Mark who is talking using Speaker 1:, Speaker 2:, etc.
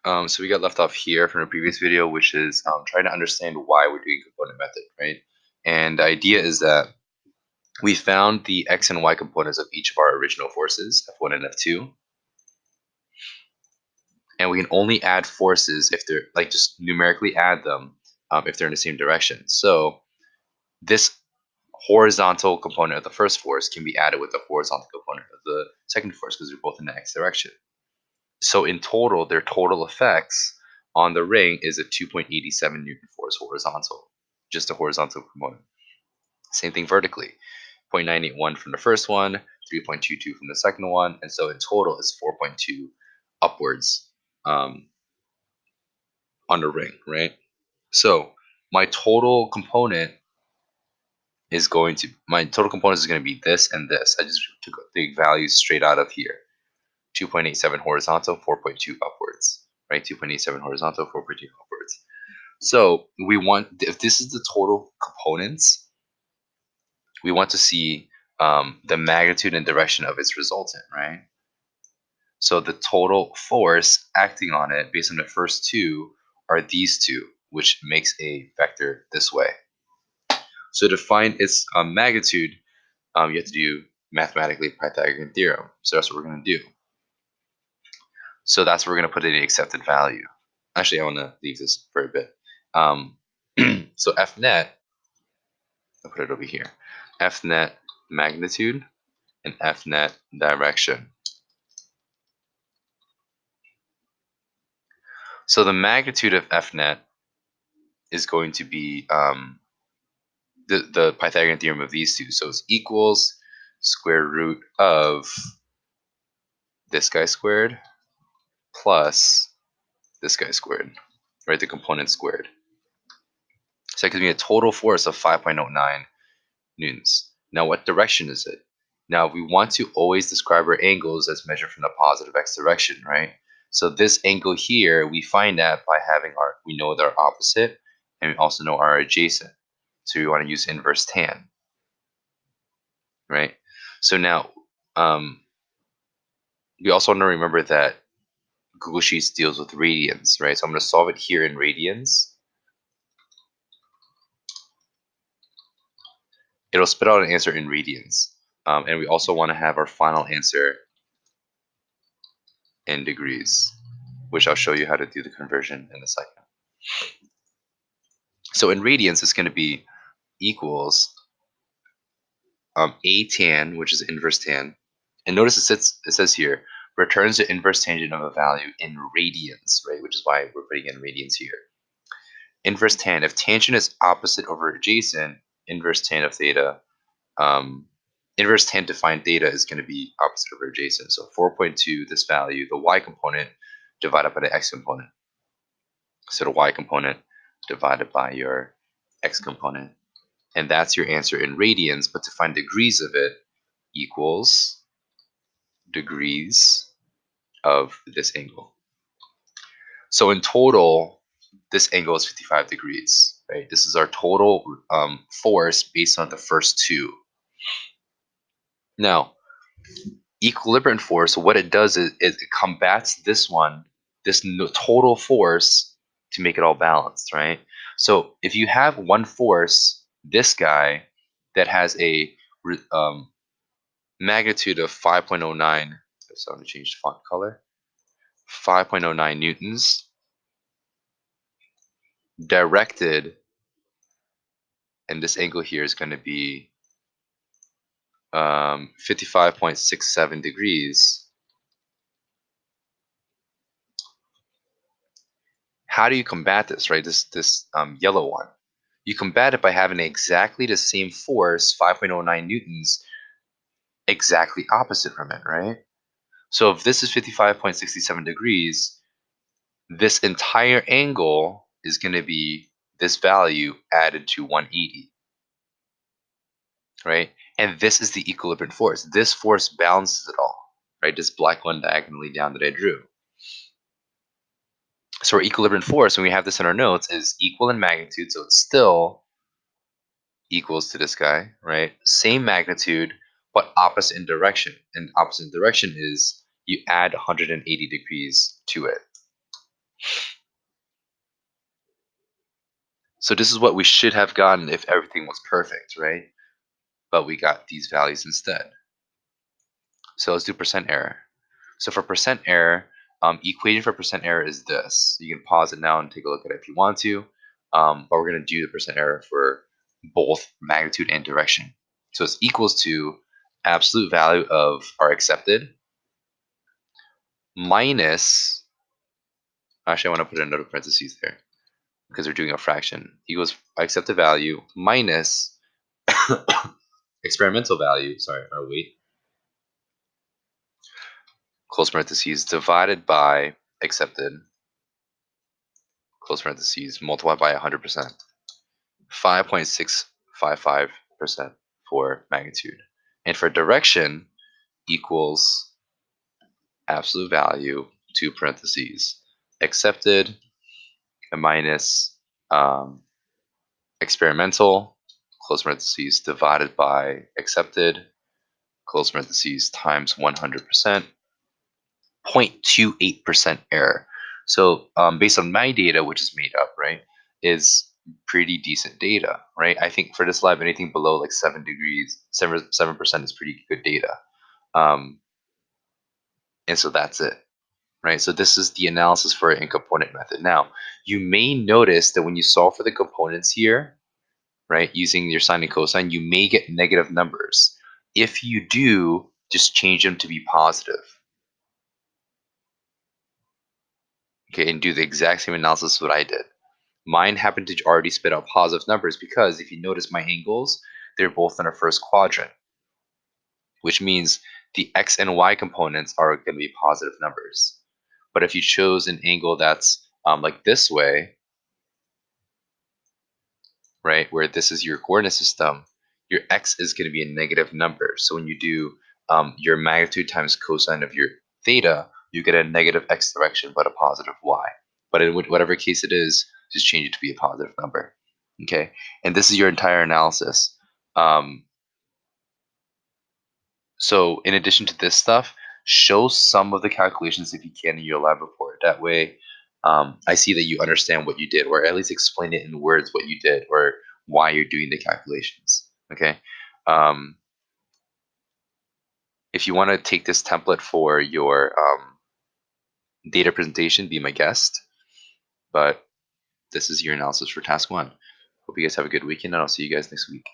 Speaker 1: So we got left off here from the previous video, which is trying to understand why we're doing component method, right? And the idea is that we found the x and y components of each of our original forces, F1 and F2, and we can only add forces if they're like just numerically add them if they're in the same direction. So this horizontal component of the first force can be added with the horizontal component of the second force because they're both in the x direction. So in total, their total effects on the ring is a 2.87 Newton force horizontal, just a horizontal component. Same thing vertically, 0.981 from the first one, 3.22 from the second one, and so in total it's 4.2 upwards on the ring, right? So my total component is going to be this and this. I just took the values straight out of here. 2.87 horizontal, 4.2 upwards, right? 2.87 horizontal, 4.2 upwards. So we want, if this is the total components, we want to see the magnitude and direction of its resultant, right? So the total force acting on it based on the first two are these two, which makes a vector this way. So to find its magnitude, you have to do mathematically Pythagorean theorem. So that's what we're going to do. So that's where we're going to put in the accepted value. Actually, I want to leave this for a bit. So F net, I'll put it over here. F net magnitude and F net direction. So the magnitude of F net is going to be the Pythagorean theorem of these two. So it's equals square root of this guy squared plus this guy squared, right? The component squared. So that gives me a total force of 5.09 newtons. Now, what direction is it? Now, we want to always describe our angles as measured from the positive x direction, right? So this angle here, we find that by having we know their opposite, and we also know our adjacent. So we want to use inverse tan, right? So now, we also want to remember that Google Sheets deals with radians, right? So I'm going to solve it here in radians. It'll spit out an answer in radians. And we also want to have our final answer in degrees, which I'll show you how to do the conversion in a second. So in radians, it's going to be equals a tan, which is inverse tan. And notice it says here, returns the inverse tangent of a value in radians, right? Which is why we're putting in radians here. Inverse tan, if tangent is opposite over adjacent, inverse tan of theta, inverse tan to find theta is going to be opposite over adjacent. So 4.2, this value, the y component divided by the x component. So the y component divided by your x component. And that's your answer in radians, but to find degrees of it equals degrees of this angle. So in total, this angle is 55 degrees, right? This is our total force based on the first two. Now, equilibrium force, what it does is it combats this one, this total force, to make it all balanced, right? So if you have one force, this guy, that has a magnitude of 5.09, so I'm going to change the font color, 5.09 newtons, directed, and this angle here is going to be 55.67 degrees. How do you combat this, right? This yellow one. You combat it by having exactly the same force, 5.09 newtons, exactly opposite from it, right? So if this is 55.67 degrees, this entire angle is going to be this value added to 180, right? And this is the equilibrium force. This force balances it all, right? This black one diagonally down that I drew. So our equilibrium force, when we have this in our notes, is equal in magnitude, so it's still equals to this guy, right? Same magnitude, but opposite in direction. And opposite in direction is you add 180 degrees to it. So this is what we should have gotten if everything was perfect, right? But we got these values instead. So let's do percent error. So for percent error, equation for percent error is this. You can pause it now and take a look at it if you want to. But we're going to do the percent error for both magnitude and direction. So it's equals to absolute value of our accepted minus, actually I want to put another parentheses there because we're doing a fraction, equals accepted value minus experimental value, sorry, or wait, close parentheses, divided by accepted, close parentheses, multiplied by 100%. 5.655% for magnitude. And for direction equals absolute value, two parentheses, accepted minus experimental, close parentheses, divided by accepted, close parentheses, times 100%, 0.28% error. So based on my data, which is made up, right, is pretty decent data, right? I think for this lab, anything below like 7 degrees, 7% is pretty good data. Um, and so that's it, right? So this is the analysis for an in-component method. Now, you may notice that when you solve for the components here, right, using your sine and cosine, you may get negative numbers. If you do, just change them to be positive. Okay, and do the exact same analysis what I did. Mine happened to already spit out positive numbers because if you notice my angles, they're both in our first quadrant, which means the x and y components are going to be positive numbers. But if you chose an angle that's like this way, right, where this is your coordinate system, your x is going to be a negative number. So when you do your magnitude times cosine of your theta, you get a negative x direction but a positive y. But in whatever case it is, just change it to be a positive number. Okay, and this is your entire analysis. Um, so in addition to this stuff, show some of the calculations if you can in your lab report. That way, I see that you understand what you did, or at least explain it in words what you did, or why you're doing the calculations. Okay. Um, if you want to take this template for your data presentation, be my guest. But this is your analysis for task one. Hope you guys have a good weekend, and I'll see you guys next week.